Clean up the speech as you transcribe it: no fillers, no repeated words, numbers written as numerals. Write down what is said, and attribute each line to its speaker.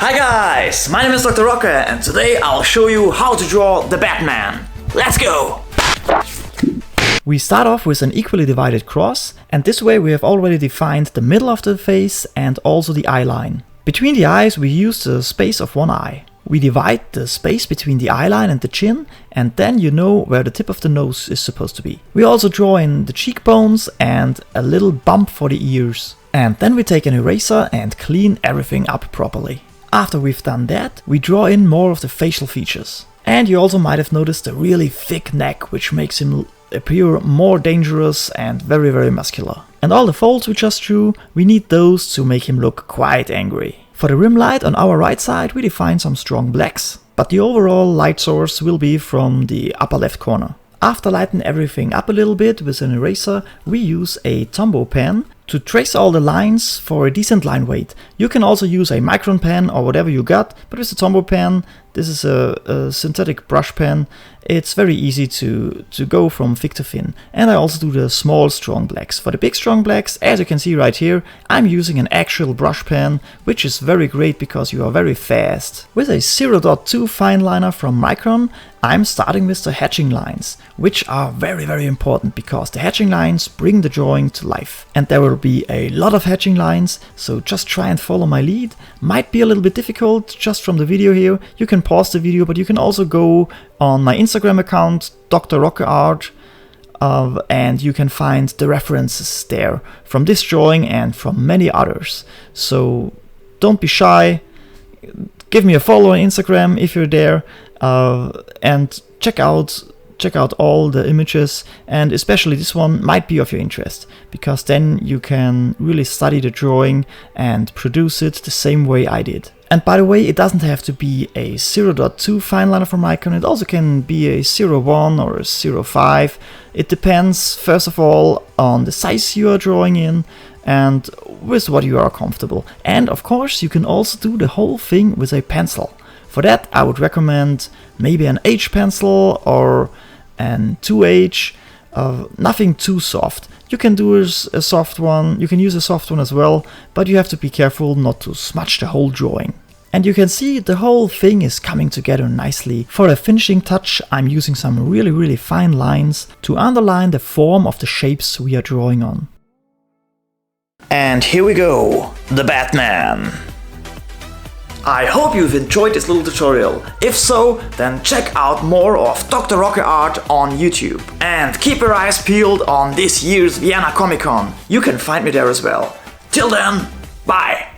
Speaker 1: Hi guys, my name is Dr. Rocker and today I'll show you how to draw the Batman. Let's go!
Speaker 2: We start off with an equally divided cross, and this way we have already defined the middle of the face and also the eye line. Between the eyes we use the space of one eye. We divide the space between the eye line and the chin, and then you know where the tip of the nose is supposed to be. We also draw in the cheekbones and a little bump for the ears. And then we take an eraser and clean everything up properly. After we've done that, we draw in more of the facial features. And you also might have noticed a really thick neck, which makes him appear more dangerous and very muscular. And all the folds we just drew, we need those to make him look quite angry. For the rim light on our right side, we define some strong blacks, but the overall light source will be from the upper left corner. After lighting everything up a little bit with an eraser, we use a Tombow pen to trace all the lines for a decent line weight. You can also use a Micron pen or whatever you got, but with the Tombow pen, this is a synthetic brush pen, it's very easy to go from thick to thin. And I also do the small strong blacks. For the big strong blacks, as you can see right here, I'm using an actual brush pen, which is very great because you are very fast. With a 0.2 fine liner from Micron, I'm starting with the hatching lines, which are very important because the hatching lines bring the drawing to life. And there will be a lot of hatching lines, so just try and follow my lead. Might be a little bit difficult just from the video here. You can pause the video, but you can also go on my Instagram account, Dr. Rocker Art, and you can find the references there from this drawing and from many others. So don't be shy, give me a follow on Instagram if you're there, and check out all the images, and especially this one might be of your interest, because then you can really study the drawing and produce it the same way I did. And by the way, it doesn't have to be a 0.2 fine liner from Micron, it also can be a 0.1 or a 0.5. It depends, first of all, on the size you are drawing in and with what you are comfortable. And of course, you can also do the whole thing with a pencil. For that, I would recommend maybe an H pencil or an 2H, nothing too soft. You can do a soft one, you can use a soft one as well, but you have to be careful not to smudge the whole drawing. And you can see the whole thing is coming together nicely. For a finishing touch, I'm using some really fine lines to underline the form of the shapes we are drawing on.
Speaker 1: And here we go, the Batman. I hope you've enjoyed this little tutorial. If so, then check out more of Dr. Rocker Art on YouTube. And keep your eyes peeled on this year's Vienna Comic Con. You can find me there as well. Till then, bye!